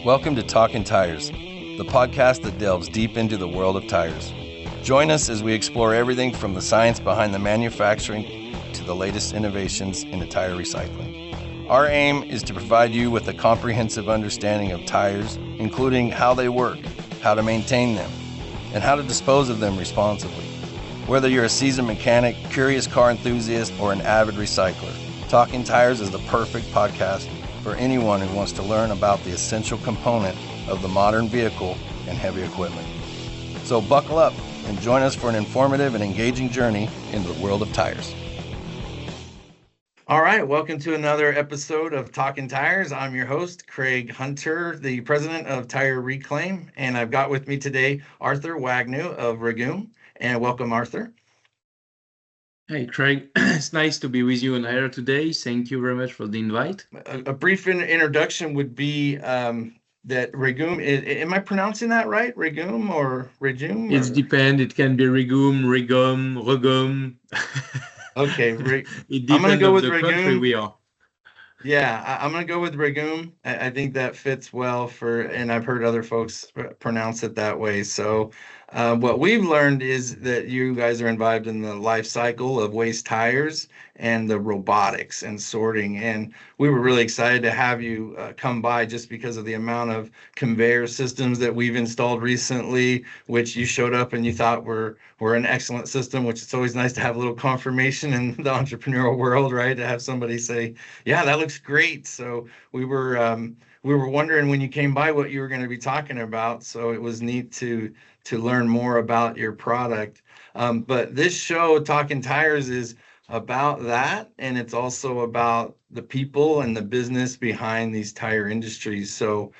Welcome to Talkin Tires, the podcast that delves deep into the world of tires. Join us as we explore everything from the science behind the manufacturing to the latest innovations in tire recycling. Our aim is to provide you with a comprehensive understanding of tires, including how they work, how to maintain them, and how to dispose of them responsibly. Whether you're a seasoned mechanic, curious car enthusiast, or an avid recycler, Talkin Tires is the perfect podcast for anyone who wants to learn about the essential component of the modern vehicle and heavy equipment. So buckle up and join us for an informative and engaging journey into the world of tires. All right, welcome to another episode of Talkin Tires. I'm your host, Craig Hunter, the president of Tire Reclaim, and I've got with me today Arthur Wagner of REGOM. And welcome, Arthur. Hey, Craig. It's nice to be with you on air today. Thank you very much for the invite. A brief introduction would be that REGOM, am I pronouncing that right? REGOM or REGOM? It depends. It can be REGOM, REGOM. Okay. I'm going to go with REGOM. We are. Yeah, I'm going to go with REGOM. I think that fits well and I've heard other folks pronounce it that way. So what we've learned is that you guys are involved in the life cycle of waste tires and the robotics and sorting. And we were really excited to have you come by just because of the amount of conveyor systems that we've installed recently, which you showed up and you thought were an excellent system, which it's always nice to have a little confirmation in the entrepreneurial world, right? To have somebody say, yeah, that looks great. So we were wondering when you came by what you were going to be talking about. So it was neat to learn more about your product. But this show, Talkin Tires, is about that, and it's also about the people and the business behind these tire industries. So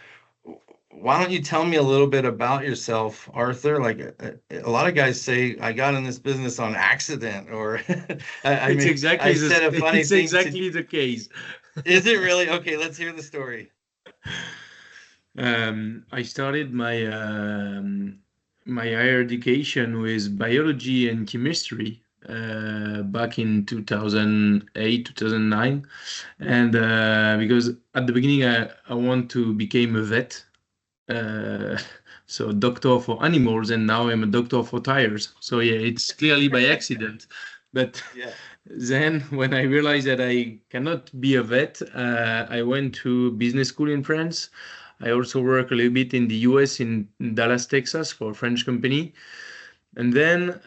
why don't you tell me a little bit about yourself, Arthur? Like a lot of guys say, I got in this business on accident, or it's exactly the case. Is it really? Okay, let's hear the story. I started my higher education with biology and chemistry back in 2008, 2009. And because at the beginning, I want to become a vet. So doctor for animals, and now I'm a doctor for tires. So yeah, it's clearly by accident. But yeah. Then when I realized that I cannot be a vet, I went to business school in France. I also work a little bit in the US, in Dallas, Texas, for a French company. And then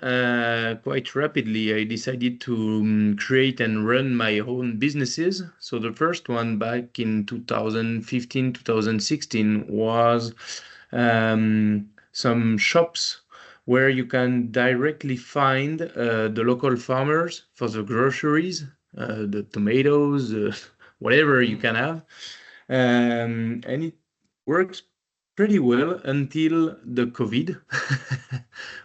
quite rapidly, I decided to create and run my own businesses. So the first one back in 2015, 2016 was some shops where you can directly find the local farmers for the groceries, the tomatoes, whatever you can have. And it works pretty well until the COVID,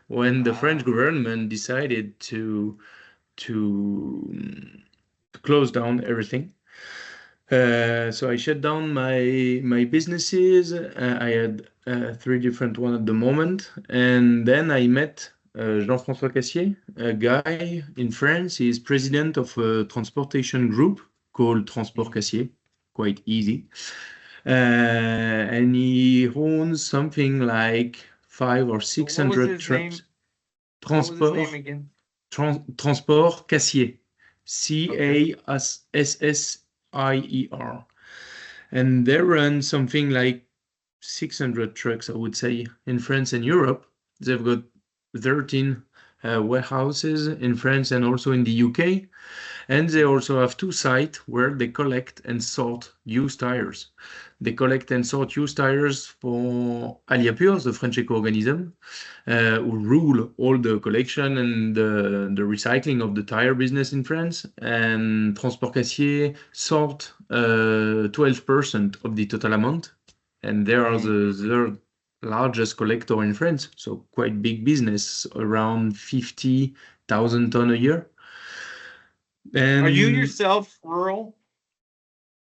when the French government decided to close down everything. So I shut down my businesses. I had 3 different ones at the moment. And then I met Jean-François Cassier, a guy in France. He is president of a transportation group called Transport Cassier, quite easy. And he owns something like 500 or 600 trucks. Transport. What was his name again? Transport Cassier, Cassier. And they run something like 600 trucks, I would say, in France and Europe. They've got 13 warehouses in France and also in the UK. And they also have 2 sites where they collect and sort used tires. They collect and sort used tires for Aliapur, the French eco-organism, who rule all the collection and the recycling of the tire business in France. And Transport Cassier sort 12% of the total amount. And they are the third largest collector in France. So quite big business, around 50,000 tons a year. And are you yourself rural?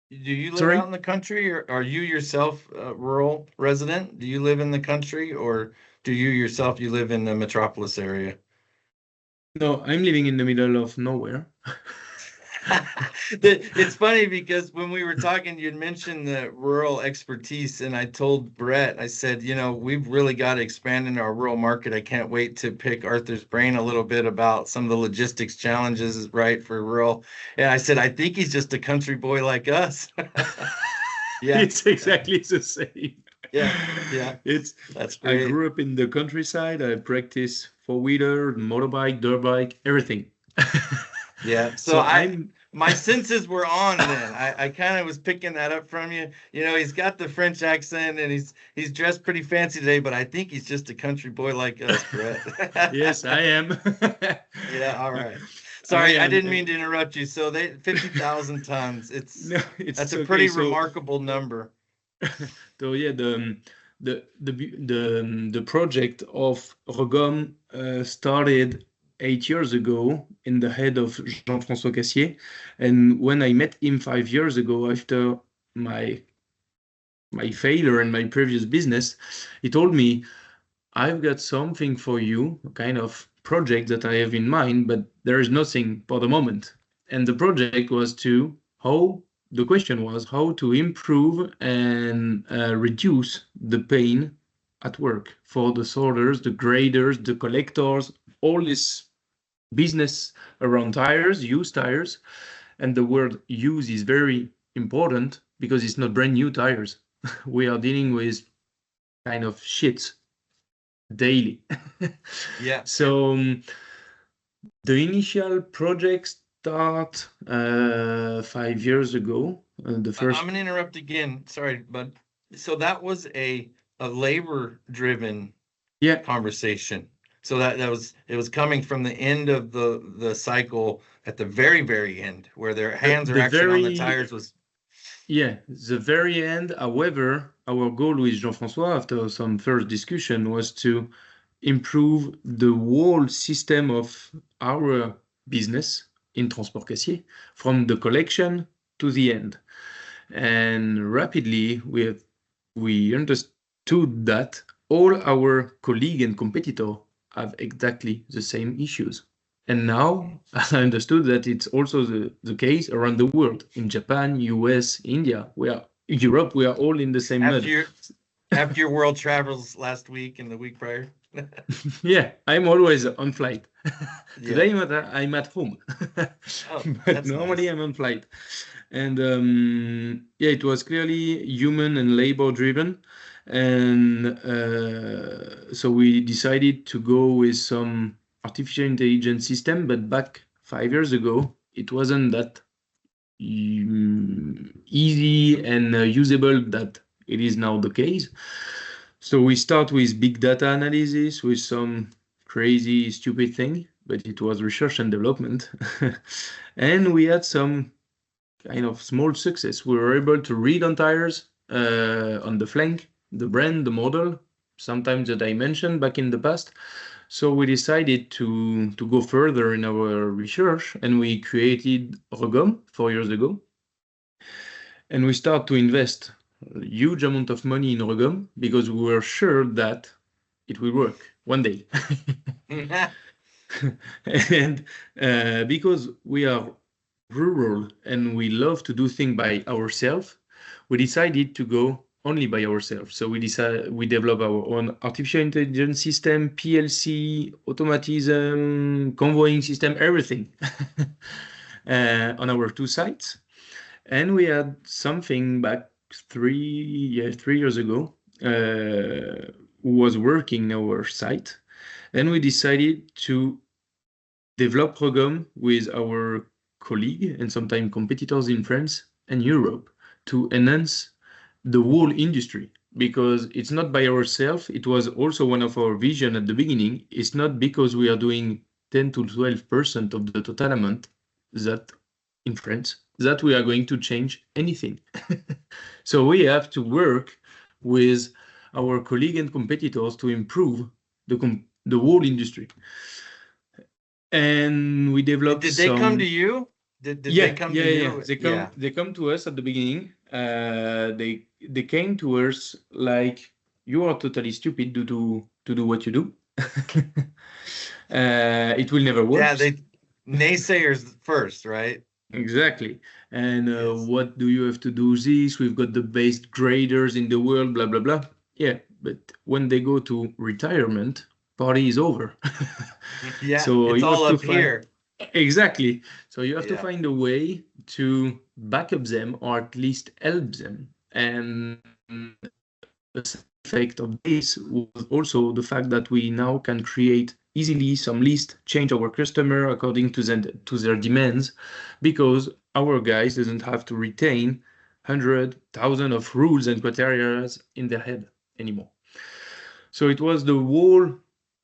Do you live out in the country, or are you yourself a rural resident? Do you live in the country, or do you live in the metropolis area? No, I'm living in the middle of nowhere. It's funny because when we were talking, you'd mentioned the rural expertise, and I told Brett, I said, we've really got to expand into our rural market. I can't wait to pick Arthur's brain a little bit about some of the logistics challenges, right, for rural. And I said, I think he's just a country boy like us. Yeah. It's exactly the same. Yeah. That's I great. grew up in the countryside. I practice four-wheeler, motorbike, dirt bike, everything. Yeah. So my senses were on then. I kind of was picking that up from you. He's got the French accent and he's dressed pretty fancy today, but I think he's just a country boy like us, Brett. Yes, I am. Yeah, all right. Sorry, I didn't am. mean to interrupt you. So 50,000 tons. No, That's a okay. pretty So, remarkable number. so yeah, the project of REGOM started 8 years ago in the head of Jean-François Cassier. And when I met him 5 years ago after my failure in my previous business, he told me, I've got something for you, a kind of project that I have in mind, but there is nothing for the moment. And the project was the question was how to improve and reduce the pain at work for the sorters, the graders, the collectors, all this business around tires, used tires. And the word use is very important because it's not brand new tires. We are dealing with kind of shit daily. Yeah. So the initial project start 5 years ago. The first. I'm going to interrupt again. Sorry, but so that was a labor-driven conversation. So it was coming from the end of the cycle at the very, very end where their hands are actually on the tires was. Yeah, the very end. However, our goal with Jean-François after some first discussion was to improve the whole system of our business in Transport Cassier from the collection to the end. And rapidly we understood that all our colleagues and competitors have exactly the same issues. And now I understood that it's also the case around the world. In Japan, US, India, Europe, we are all in the same mud. After your world travels last week and the week prior. Yeah, I'm always on flight. Today I'm at home. But normally nice. I'm on flight. And it was clearly human and labor driven. And so we decided to go with some artificial intelligence system, but back 5 years ago, it wasn't that easy and usable that it is now the case. So we start with big data analysis with some crazy, stupid thing, but it was research and development. And we had some kind of small success. We were able to read on tires, on the flank, the brand, the model, sometimes the dimension back in the past. So we decided to go further in our research, and we created REGOM 4 years ago. And we start to invest a huge amount of money in REGOM because we were sure that it will work one day. And because we are rural and we love to do things by ourselves, we decided to go only by ourselves. So we develop our own artificial intelligence system, PLC, automatism, convoying system, everything on our 2 sites. And we had something back 3 years ago who was working in our site. And we decided to develop REGOM with our colleague and sometimes competitors in France and Europe to enhance the whole industry, because it's not by ourselves. It was also one of our vision at the beginning. It's not because we are doing 10 to 12% of the total amount that in France that we are going to change anything. So we have to work with our colleagues and competitors to improve the whole industry. And we developed. Did they come to you? Did they come to you? They come to us at the beginning. They came to us like, you are totally stupid to do what you do. It will never work. Yeah, they naysayers first, right? Exactly. And Yes. what do you have to do this? We've got the best graders in the world, blah, blah, blah. Yeah, but when they go to retirement, party is over. Yeah, So it's you have all to up find, here. exactly. So you have to Yeah. find a way to back up them or at least help them. And a side effect of this was also the fact that we now can create easily some list, change our customer according to their demands, because our guys doesn't have to retain 100,000 of rules and criteria in their head anymore. So it was the whole,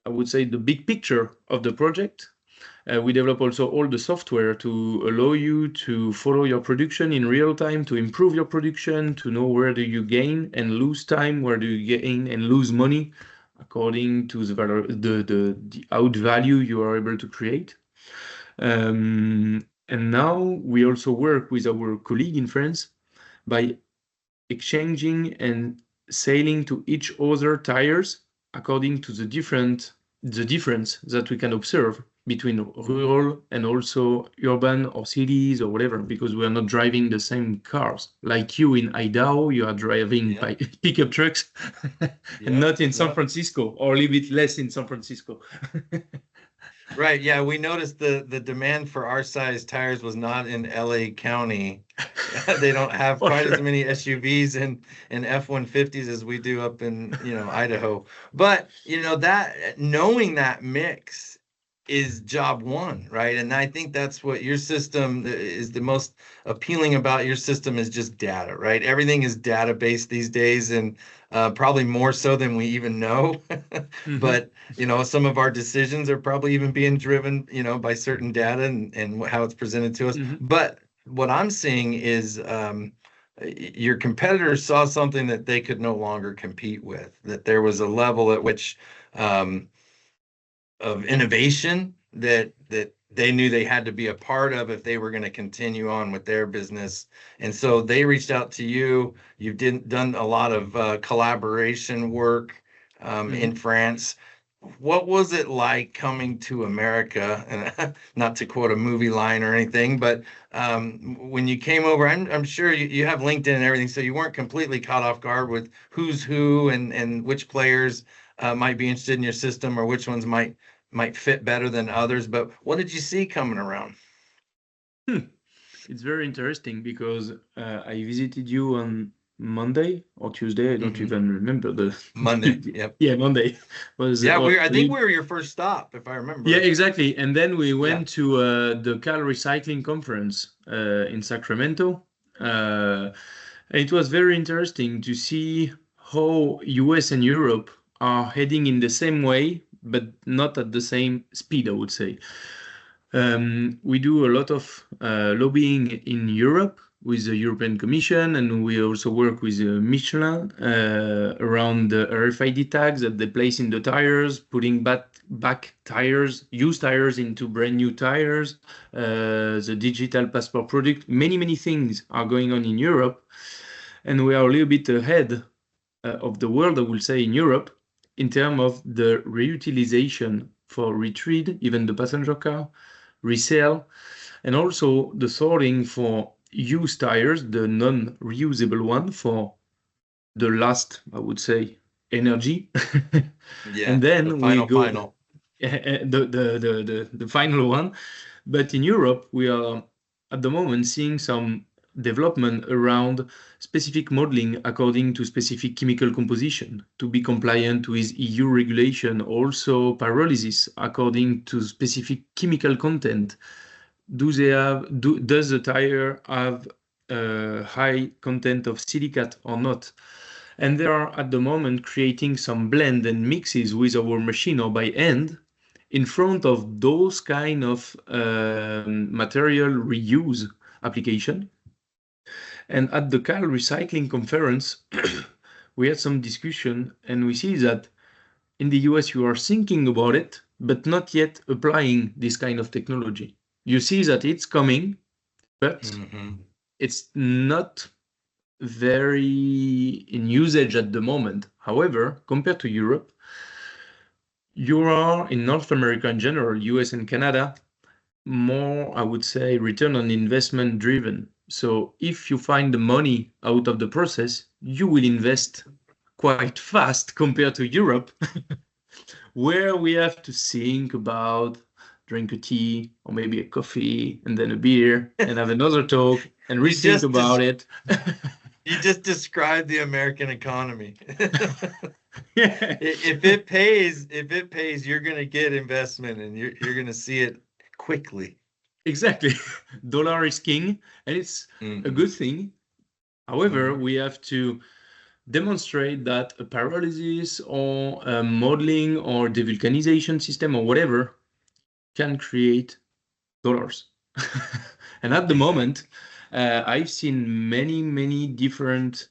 I would say, the big picture of the project. We develop also all the software to allow you to follow your production in real time, to improve your production, to know where do you gain and lose time, where do you gain and lose money, according to the out value you are able to create. And now we also work with our colleague in France by exchanging and sailing to each other tires according to the difference that we can observe between rural and also urban or cities or whatever, because we are not driving the same cars. Like you in Idaho, you are driving Yep. pickup trucks and Yep. not in San Yep. Francisco, or a little bit less in San Francisco. Right. Yeah, we noticed the demand for our size tires was not in LA County. They don't have For quite as sure. many SUVs and F-150s as we do up in, Idaho. But, that knowing that mix is job one, right? And I think that's what your system is the most appealing about your system is just data, right? Everything is data-based these days and probably more so than we even know. Mhm, But some of our decisions are probably even being driven, by certain data and how it's presented to us. mhm, But what I'm seeing is your competitors saw something that they could no longer compete with, that there was a level at which um, of innovation that they knew they had to be a part of if they were going to continue on with their business. And so they reached out to you. You've done a lot of collaboration work in mhm, France. What was it like coming to America? And not to quote a movie line or anything, but when you came over, I'm sure you have LinkedIn and everything, so you weren't completely caught off guard with who's who and which players might be interested in your system or which ones might fit better than others. But what did you see coming around? hmm. It's very interesting because I visited you on Monday or Tuesday. I don't Hmm. even remember the. Monday. Yep. Yeah, Monday was. Yeah, I think we were your first stop, if I Yeah, remember. exactly. And then we Yeah. went to the Cal Recycling Conference in Sacramento. Uh, and it was very interesting to see how US and Europe are heading in the same way, but not at the same speed, I would say. We do a lot of lobbying in Europe with the European Commission, and we also work with Michelin around the RFID tags that they place in the tires, putting back tires, used tires into brand new tires, the digital passport product. Many things are going on in Europe, and we are a little bit ahead of the world, I will say, in Europe, in terms of the reutilization for retread, even the passenger car, resale, and also the sorting for used tires, the non-reusable one for the last, I would say, energy. Yeah. And The then we go final. the final one. But in Europe, we are at the moment seeing some development around specific modeling according to specific chemical composition to be compliant with EU regulation, also pyrolysis according to specific chemical content. Does the tire have a high content of silicate or not? And they are at the moment creating some blend and mixes with our machine or by hand in front of those kind of material reuse application. And at the Cal Recycling Conference, we had some discussion and we see that in the US you are thinking about it, but not yet applying this kind of technology. You see that it's coming, but Hmm. it's not very in usage at the moment. However, compared to Europe, you are in North America in general, US and Canada, more, I would say, return on investment driven. So if you find the money out of the process, you will invest quite fast compared to Europe, where we have to think about drink a tea or maybe a coffee and then a beer and have another talk and You rethink just about it. you just described the American economy. Yeah, If it pays, you're gonna get investment and you're gonna see it quickly. exactly. Dollar is king, and it's a Hmm. good thing. However, Hmm. we have to demonstrate that a pyrolysis or a modeling or devulcanization system or whatever can create dollars. And at the Exactly. moment, I've seen many different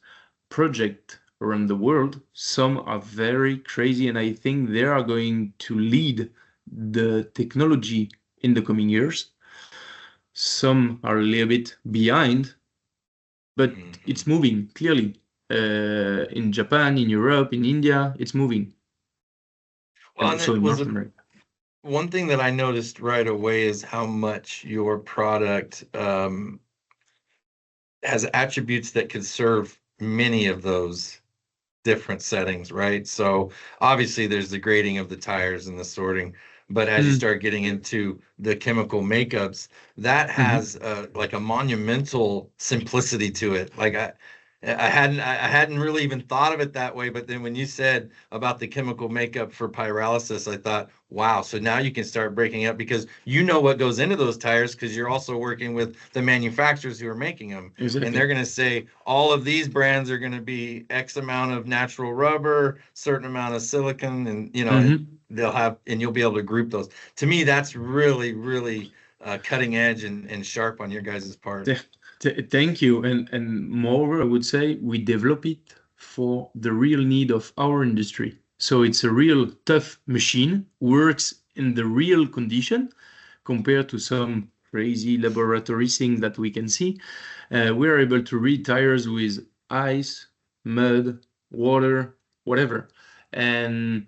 projects around the world. Some are very crazy, and I think they are going to lead the technology in the coming years. Some are a little bit behind, but Hmm. it's moving clearly. In Japan, in Europe, in India, it's moving, and Well, and also it in was North America. one thing that I noticed right away is how much your product has attributes that could serve many of those different settings, right? So obviously there's the grading of the tires and the sorting, but as you Mm, start getting into the chemical makeups, that mhm. has like a monumental simplicity to it. I hadn't really even thought of it that way, but then when you said about the chemical makeup for pyrolysis, I thought, wow, so now you can start breaking up because you know what goes into those tires because you're also working with the manufacturers who are making them, and they're Exactly. going to say all of these brands are going to be X amount of natural rubber, certain amount of silicon, and Mhm. they'll have, and you'll be able to group those. To me, that's really cutting edge and sharp on your guys' part. Th- Thank you. And moreover, I would say we develop it for the real need of our industry. So it's a real tough machine, works in the real condition compared to some crazy laboratory thing that we can see. We're able to read tires with ice, mud, water, whatever. And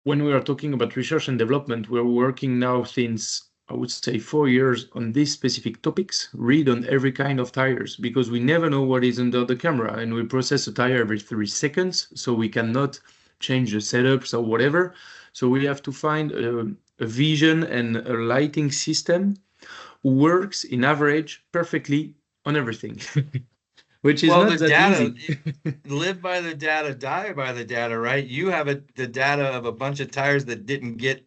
when we are talking about research and development, we're working now since, I would say, 4 years on these specific topics, read on every kind of tires, because we never know what is under the camera, and we process a tire every 3 seconds, so we cannot change the setups or whatever. So we have to find a vision and a lighting system who works in average perfectly on everything, which is Well, not the that data, easy. live by the data, die by the data, right? You have the data of a bunch of tires that didn't get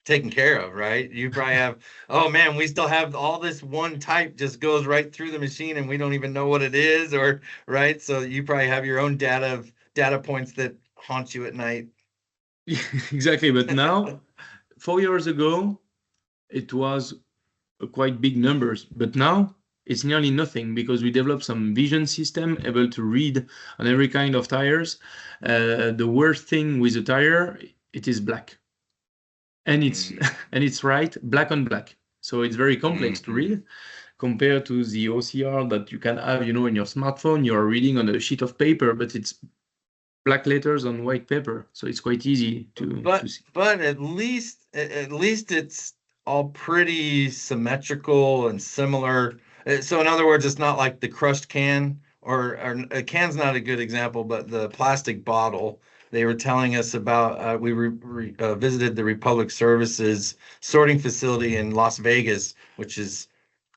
taken care of, right? You probably have, oh man, we still have all this one type just goes right through the machine and we don't even know what it is, or right? So you probably have your own data points that haunt you at night. Exactly. But now, 4 years ago, it was quite big numbers, but now it's nearly nothing because we developed some vision system able to read on every kind of tires. The worst thing with a tire, it is black, and it's Mm, and it's right black on black. So it's very complex to mhm. read compared to the OCR that you can have, in your smartphone. You are reading on a sheet of paper, but it's black letters on white paper, so it's quite easy to see. But at least it's all pretty symmetrical and similar. So in other words, it's not like the crushed can, or a can's not a good example, but the plastic bottle. They were telling us about, visited the Republic Services sorting facility in Las Vegas, which is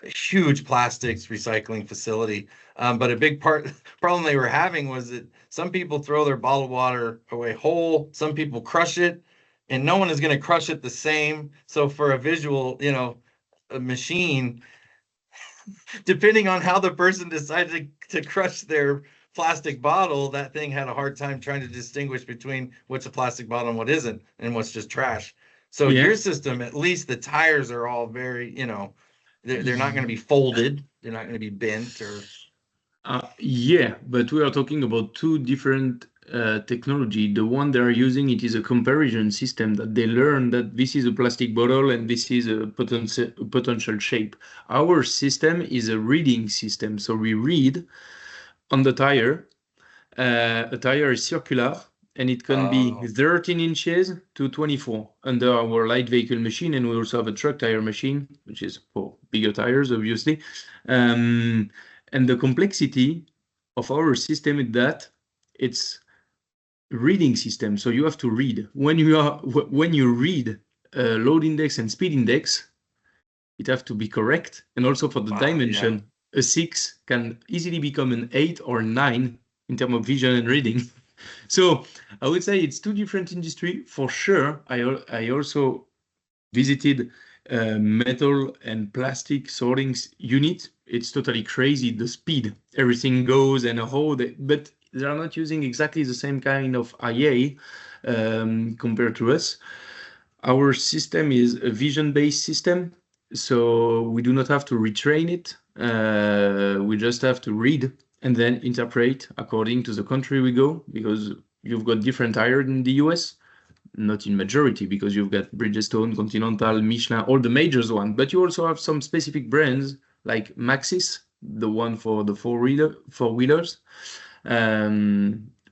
a huge plastics recycling facility. But a big problem they were having was that some people throw their bottled water away whole, some people crush it, and no one is going to crush it the same. So for a visual, a machine, depending on how the person decided to crush their plastic bottle, that thing had a hard time trying to distinguish between what's a plastic bottle and what isn't, and what's just trash. So Yeah. your system, at least the tires are all very, they're not going to Y- be folded, they're not going to be bent or. yeah, but we are talking about two different technology. The one they are using, it is a comparison system that they learn that this is a plastic bottle and this is a potential shape. Our system is a reading system, so we read on the tire. A tire is circular, and it can be 13 inches to 24 under our light vehicle machine. And we also have a truck tire machine, which is for bigger tires, obviously. And the complexity of our system is that it's reading system. So you have to read when you read load index and speed index, it have to be correct. And also for the dimension, a 6 can easily become an 8 or 9 in terms of vision and reading. So I would say it's two different industry for sure. I also visited metal and plastic sorting unit. It's totally crazy, the speed everything goes and but they are not using exactly the same kind of IA compared to us. Our system is a vision-based system, so we do not have to retrain it. We just have to read and then interpret according to the country we go, because you've got different tires in the US, not in majority, because you've got Bridgestone, Continental, Michelin, all the majors one, but you also have some specific brands like Maxxis, the one for the four-wheelers.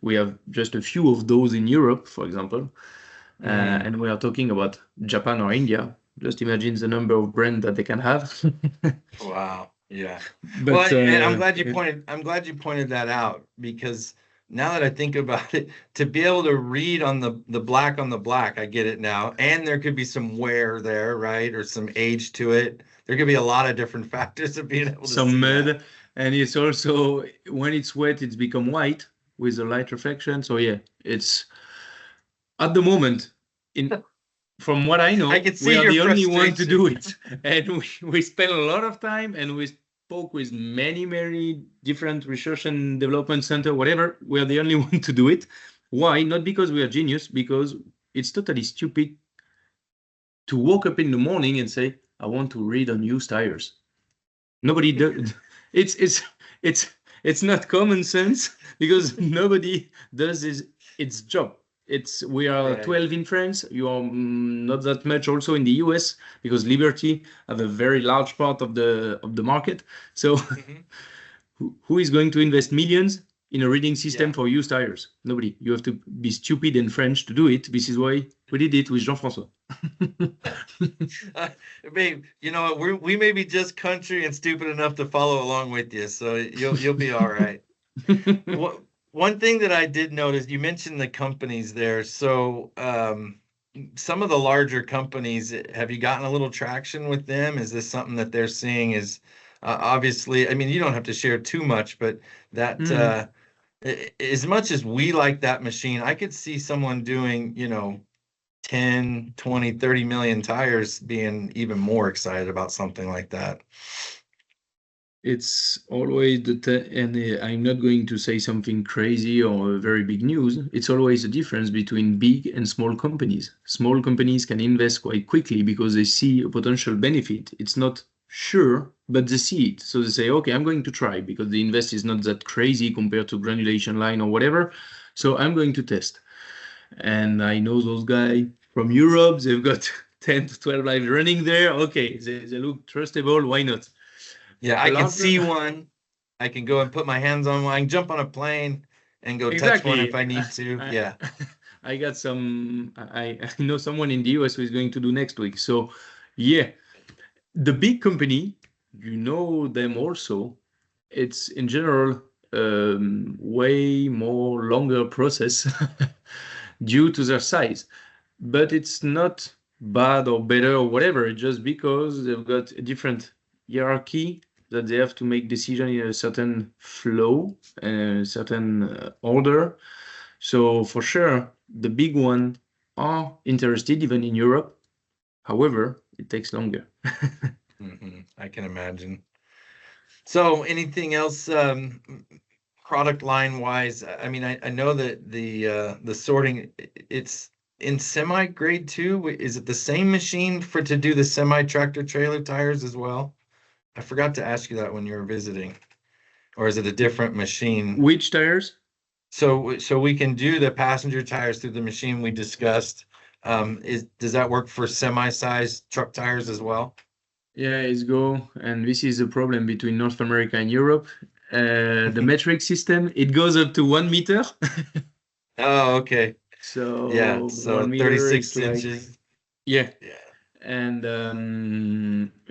We have just a few of those in Europe, for example. And we are talking about Japan or India. Just imagine the number of brands that they can have. Wow. Yeah. But Well, and I'm glad you pointed that out, because now that I think about it, to be able to read on the black on the black, I get it now. And there could be some wear there, right? Or some age to it. There could be a lot of different factors of being able to some see mud, that. and it's also when it's wet, it's become white with a light reflection. So yeah, it's at the moment from what I know, I can see we are your the only one to do frustration. it, and we spend a lot of time, and we spoke with many different research and development center, whatever. We are the only one to do it. Why? Not because we are genius, because it's totally stupid to wake up in the morning and say, I want to read on used tires. Nobody does. It's not common sense, because nobody does its job. We are 12 in France. You are not that much also in the US, because Liberty have a very large part of the market. So who is going to invest millions in a reading system for used tires? Nobody. You have to be stupid and French to do it. This is why we did it with Jean-François. Babe, you know what? We may be just country and stupid enough to follow along with you, so you'll be all right. One thing that I did notice, you mentioned the companies there. So some of the larger companies, have you gotten a little traction with them? Is this something that they're seeing is obviously, I mean, you don't have to share too much, but that as much as we like that machine, I could see someone doing, 10, 20, 30 million tires being even more excited about something like that. It's always and I'm not going to say something crazy or very big news. It's always a difference between big and small companies. Small companies can invest quite quickly because they see a potential benefit. It's not sure, but they see it. So they say, okay, I'm going to try, because the invest is not that crazy compared to granulation line or whatever. So I'm going to test. And I know those guys from Europe, they've got 10 to 12 lives running there. Okay, they look trustable. Why not? Yeah, I can see one. I can go and put my hands on one. I can jump on a plane and go touch one if I need to. Yeah. I got some, I know someone in the US who is going to do next week. So yeah, the big company, you know them also. It's in general way more longer process due to their size, but it's not bad or better or whatever. It's just because they've got a different hierarchy, that they have to make decision in a certain flow and a certain order. So for sure, the big ones are interested even in Europe. However, it takes longer. I can imagine. So anything else product line wise? I mean, I know that the sorting, it's in semi grade 2. Is it the same machine to do the semi tractor trailer tires as well? I forgot to ask you that when you were visiting. Or is it a different machine? Which tires? So we can do the passenger tires through the machine we discussed. Does that work for semi-sized truck tires as well? Yeah, it's go. And this is the problem between North America and Europe. The metric system, it goes up to 1 meter. Oh, okay. Yeah. So So 1 meter is 36 like, inches. yeah. Yeah. And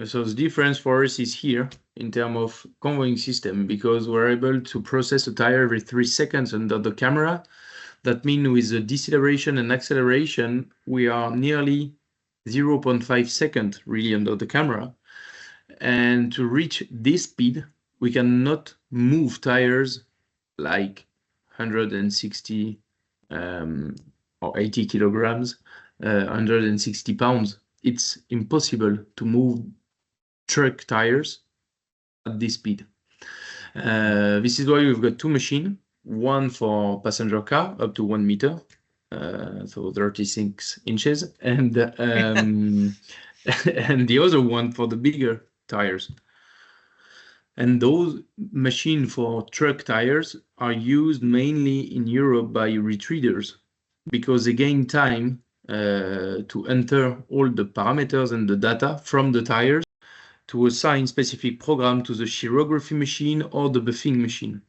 so the difference for us is here in terms of conveying system, because we're able to process a tire every 3 seconds under the camera. That means with the deceleration and acceleration, we are nearly 0.5 seconds really under the camera. And to reach this speed, we cannot move tires like 160 or 80 kilograms, 160 pounds. It's impossible to move truck tires at this speed. This is why we've got two machines, one for passenger car up to 1 meter, so 36 inches, and and the other one for the bigger tires. And those machines for truck tires are used mainly in Europe by retreaders because they gain time to enter all the parameters and the data from the tires to assign specific program to the chirography machine or the buffing machine.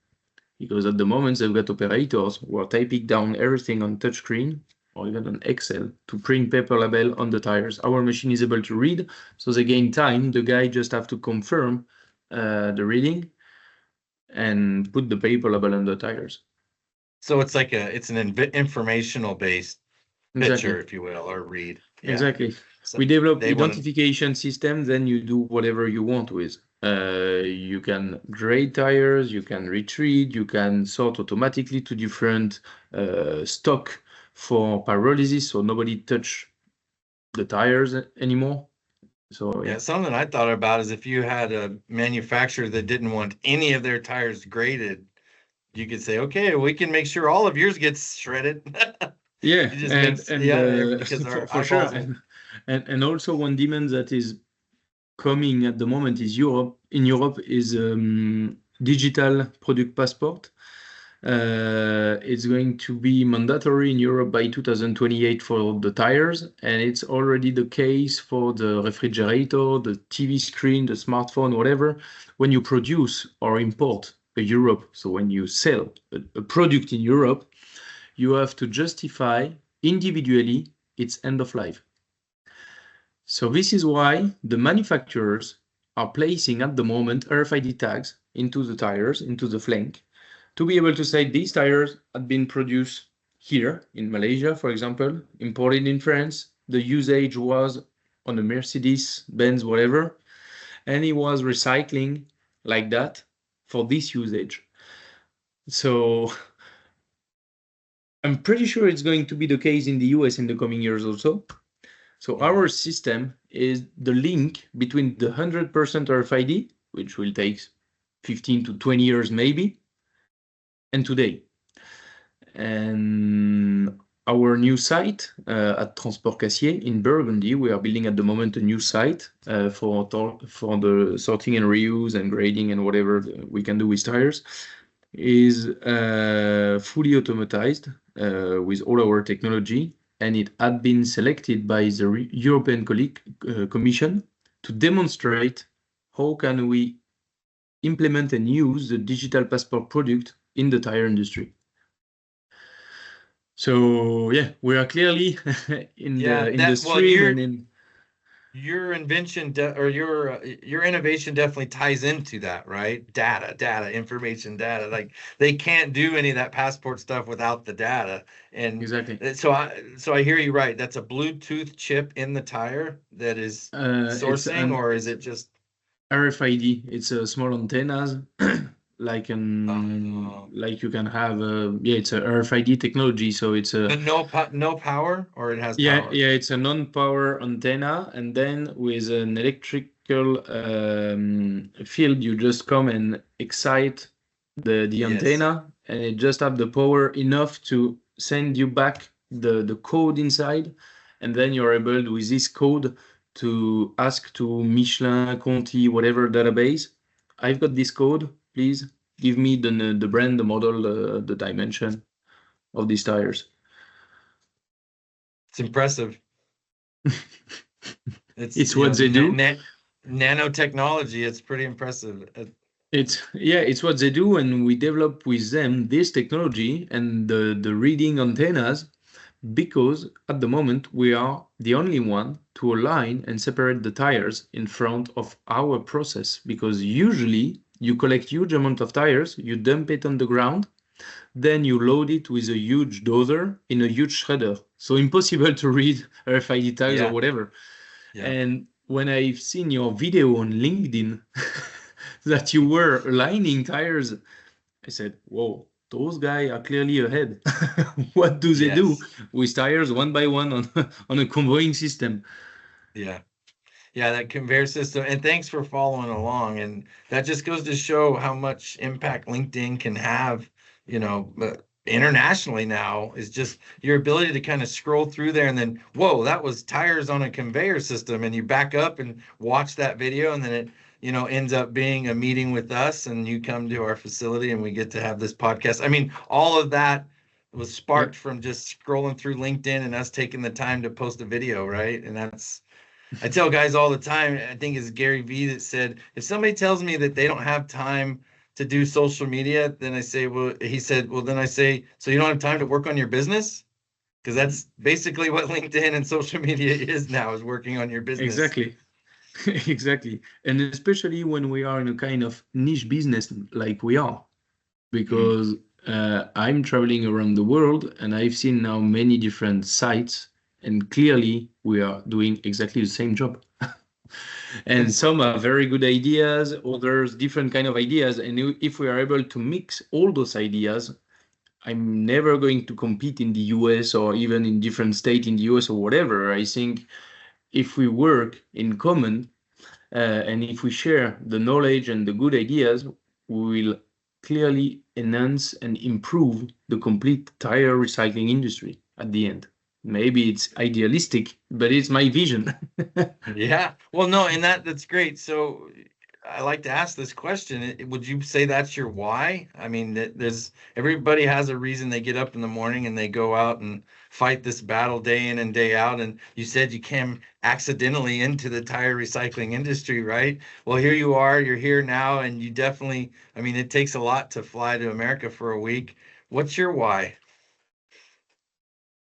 Because at the moment they've got operators who are typing down everything on touchscreen or even on Excel to print paper label on the tires. Our machine is able to read, so they gain time. The guy just have to confirm the reading and put the paper label on the tires. So it's like it's an informational based picture, Exactly. if you will, or read. Yeah. Exactly. So We develop they want to. identification system, then you do whatever you want with. You can grade tires, you can retreat, you can sort automatically to different stock for pyrolysis, so nobody touch the tires anymore. So Yeah, yeah. something I thought about is if you had a manufacturer that didn't want any of their tires graded, you could say, okay, we can make sure all of yours gets shredded. Yeah, It just and makes, yeah, because for, our for sure, eyeballs will. and also one demand that is coming at the moment is Europe. In Europe is digital product passport. It's going to be mandatory in Europe by 2028 for the tires, and it's already the case for the refrigerator, the TV screen, the smartphone, whatever. When you produce or import a Europe, so when you sell a product in Europe, you have to justify individually its end of life. So this is why the manufacturers are placing at the moment RFID tags into the tires, into the flank, to be able to say these tires had been produced here in Malaysia, for example, imported in France. The usage was on a Mercedes, Benz, whatever, and it was recycling like that for this usage. So I'm pretty sure it's going to be the case in the US in the coming years also. So our system is the link between the 100% RFID, which will take 15 to 20 years maybe, and today. And our new site at Transport Cassier in Burgundy, we are building at the moment a new site for the sorting and reuse and grading and whatever we can do with tires, is fully automatized with all our technology, and it had been selected by the European Commission to demonstrate how can we implement and use the digital passport product in the tire industry. So yeah, we are clearly in Yeah, the well, stream and in your invention or your innovation definitely ties into that, right? Data, information, data. Like they can't do any of that passport stuff without the data. And exactly. so I hear you right. That's a Bluetooth chip in the tire that is It's sourcing, an or is it just RFID. It's a small antennas uh, like you can have yeah, it's a RFID technology, so it's a but no power, or it has yeah, power? yeah, it's a non-power antenna, and then with an electrical field, you just come and excite the Yes. antenna, and it just have the power enough to send you back the code inside, and then you're able with this code to ask to Michelin, Conti, whatever database, I've got this code, please give me the brand, the model, the dimension of these tires. It's impressive. It's, It's what they do. nanotechnology. It's pretty impressive. It's what they do, and we develop with them this technology and the reading antennas because at the moment we are the only one to align and separate the tires in front of our process, because usually you collect huge amount of tires, you dump it on the ground, then you load it with a huge dozer in a huge shredder, so impossible to read RFID tags or Yeah. whatever. Yeah. And when I've seen your video on LinkedIn that you were aligning tires, I said, whoa, those guys are clearly ahead. What do they do Yes. with tires one by one on, on a convoying system? Yeah. Yeah, that conveyor system. And thanks for following along. And that just goes to show how much impact LinkedIn can have, internationally now, is just your ability to kind of scroll through there and then, whoa, that was tires on a conveyor system. And you back up and watch that video. And then it, ends up being a meeting with us and you come to our facility and we get to have this podcast. I mean, all of that was Yeah, sparked from just scrolling through LinkedIn and us taking the time to post a video, right? And I tell guys all the time, I think it's Gary Vee that said, if somebody tells me that they don't have time to do social media, then I say, well, he said, well, then I say, so you don't have time to work on your business? Because that's basically what LinkedIn and social media is now, is working on your business. exactly. Exactly. And especially when we are in a kind of niche business like we are, Mm. because I'm traveling around the world and I've seen now many different sites, and clearly we are doing exactly the same job. And Yes. some are very good ideas, others different kind of ideas. And if we are able to mix all those ideas, I'm never going to compete in the US or even in different state in the US or whatever. I think if we work in common, and if we share the knowledge and the good ideas, we will clearly enhance and improve the complete tire recycling industry at the end. Maybe it's idealistic, but it's my vision. Yeah. Well, no, and that's great. So I like to ask this question. Would you say that's your why? I mean, there's everybody has a reason they get up in the morning and they go out and fight this battle day in and day out. And you said you came accidentally into the tire recycling industry, right? Well, here you are, you're here now, and you definitely, I mean, it takes a lot to fly to America for a week. What's your why?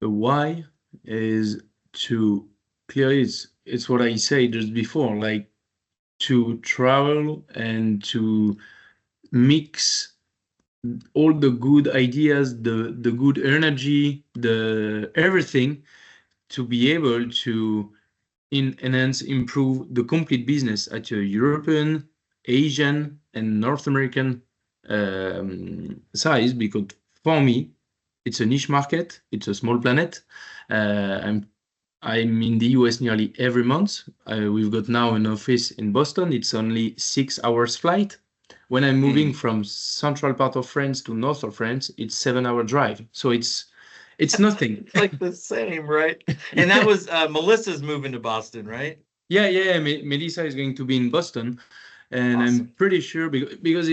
The why is to clearly it's what I said just before, like to travel and to mix all the good ideas, the good energy, the everything, to be able to enhance, improve the complete business at a European, Asian, and North American size. Because for me, it's a niche market. It's a small planet. Uh, I'm I'm in the US nearly every month. We've got now an office in Boston. It's only 6 hours flight. When I'm moving Mm. from central part of France to north of France, it's 7 hour drive. So it's nothing. It's like the same, right? And that Yeah, was Melissa's moving to Boston, right? yeah. Melissa is going to be in Boston, and I'm Awesome. pretty sure because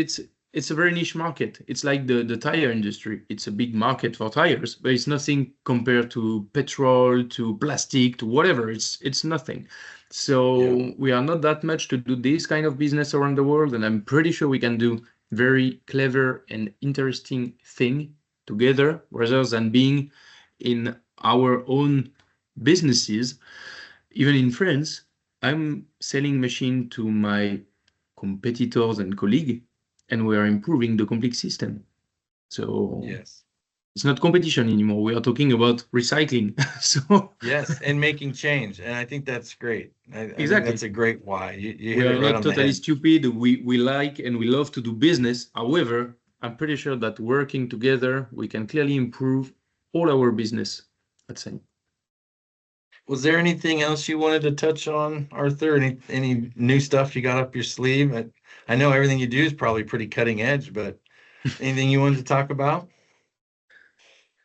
it's a very niche market. It's like the tire industry. It's a big market for tires, but it's nothing compared to petrol, to plastic, to whatever. It's nothing. Yeah. So we are not that much to do this kind of business around the world, and I'm pretty sure we can do very clever and interesting thing together, rather than being in our own businesses. Even in France, I'm selling machine to my competitors and colleagues, and we are improving the complete system. So Yes. it's not competition anymore. We are talking about recycling. So Yes, and making change. And I think that's great. I think that's exactly. a great why. You We hit it are right not on the totally head. stupid. We like and we love to do business. However, I'm pretty sure that working together, we can clearly improve all our business at the same. Was there anything else you wanted to touch on, Arthur? Any new stuff you got up your sleeve? I know everything you do is probably pretty cutting edge, but anything you wanted to talk about?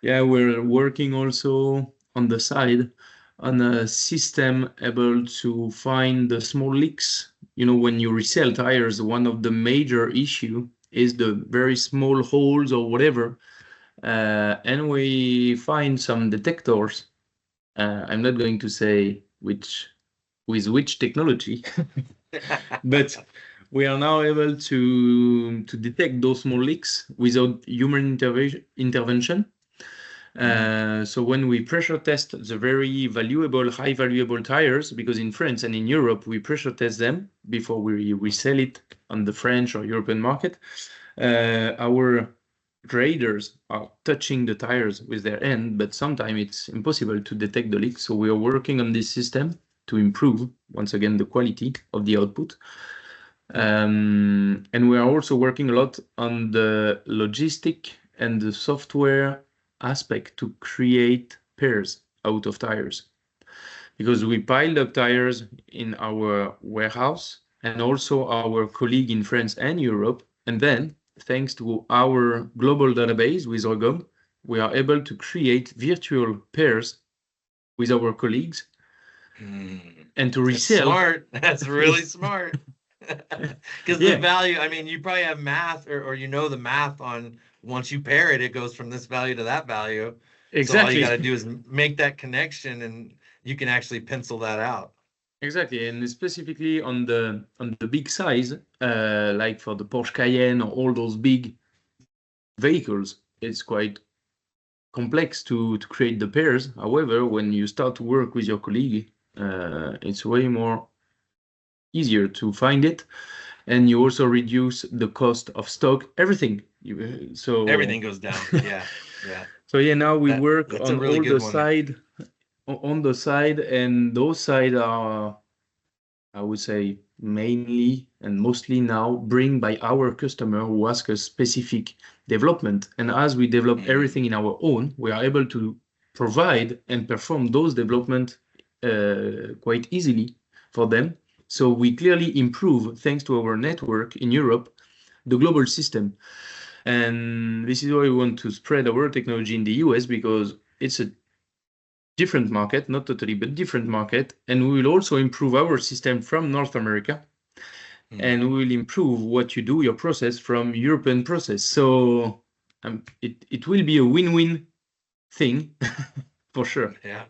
Yeah, we're working also on the side on a system able to find the small leaks. You know, when you resell tires, one of the major issue is the very small holes or whatever. And we find some detectors. I'm not going to say which with which technology, but we are now able to detect those small leaks without human intervention. So when we pressure test the very valuable, high valuable tires, because in France and in Europe, we pressure test them before we resell it on the French or European market, our graders are touching the tires with their hand, but sometimes it's impossible to detect the leak. So we are working on this system to improve, once again, the quality of the output. And we are also working a lot on the logistic and the software aspect to create pairs out of tires. Because we piled up tires in our warehouse and also our colleague in France and Europe. And then, thanks to our global database with REGOM, we are able to create virtual pairs with our colleagues and to resell. Smart. That's really smart. Because the value, I mean, you probably have math or you know the math on once you pair it, it goes from this value to that value. Exactly. So all you got to do is make that connection and you can actually pencil that out. Exactly, and specifically on the big size, like for the Porsche Cayenne or all those big vehicles, it's quite complex to create the pairs. However, when you start to work with your colleague, it's way more easier to find it, and you also reduce the cost of stock. Everything. So everything goes down. Yeah, yeah. So yeah, now we work that's on a really all good the one. side, on the side, and those side are, I would say, mainly and mostly now bring by our customer who ask us specific development. And as we develop everything in our own, we are able to provide and perform those development quite easily for them. So we clearly improve, thanks to our network in Europe, the global system. And this is why we want to spread our technology in the US, because it's a different market, not totally, but different market. And we will also improve our system from North America. And we will improve what you do, your process, from European process. So it will be a win-win thing for sure. Yeah.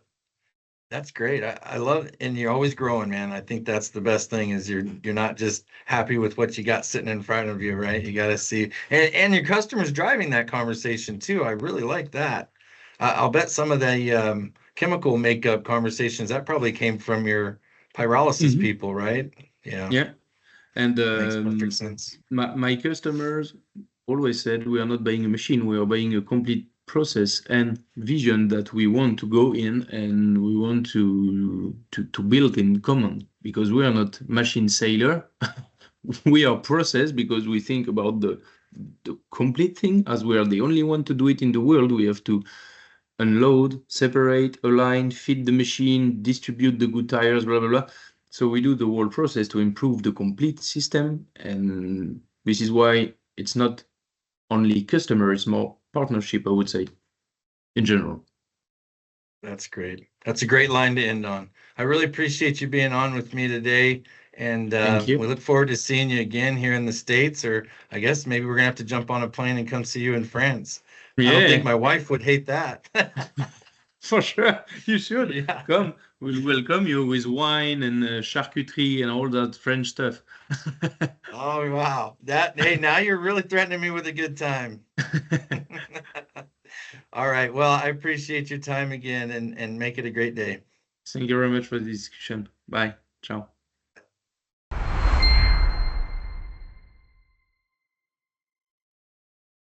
That's great. I love it. And you're always growing, man. I think that's the best thing is you're not just happy with what you got sitting in front of you, right? You got to see and your customers driving that conversation too. I really like that. I'll bet some of the chemical makeup conversations that probably came from your pyrolysis people, right? Yeah. Yeah. And makes perfect sense. My customers always said we are not buying a machine, we are buying a complete process and vision that we want to go in, and we want to build in common, because we are not machine sailor. We are process, because we think about the complete thing. As we are the only one to do it in the world, we have to unload, separate, align, feed the machine, distribute the good tires, blah, blah, blah. So we do the whole process to improve the complete system. And this is why it's not only customer, it's more partnership, I would say, in general. That's great. That's a great line to end on. I really appreciate you being on with me today. And we look forward to seeing you again here in the States, or I guess maybe we're gonna have to jump on a plane and come see you in France. Yeah. I don't think my wife would hate that. For sure, you should. Yeah. Come. We'll welcome you with wine and charcuterie and all that French stuff. Oh, wow. Hey, now you're really threatening me with a good time. All right. Well, I appreciate your time again, and make it a great day. Thank you very much for the discussion. Bye. Ciao.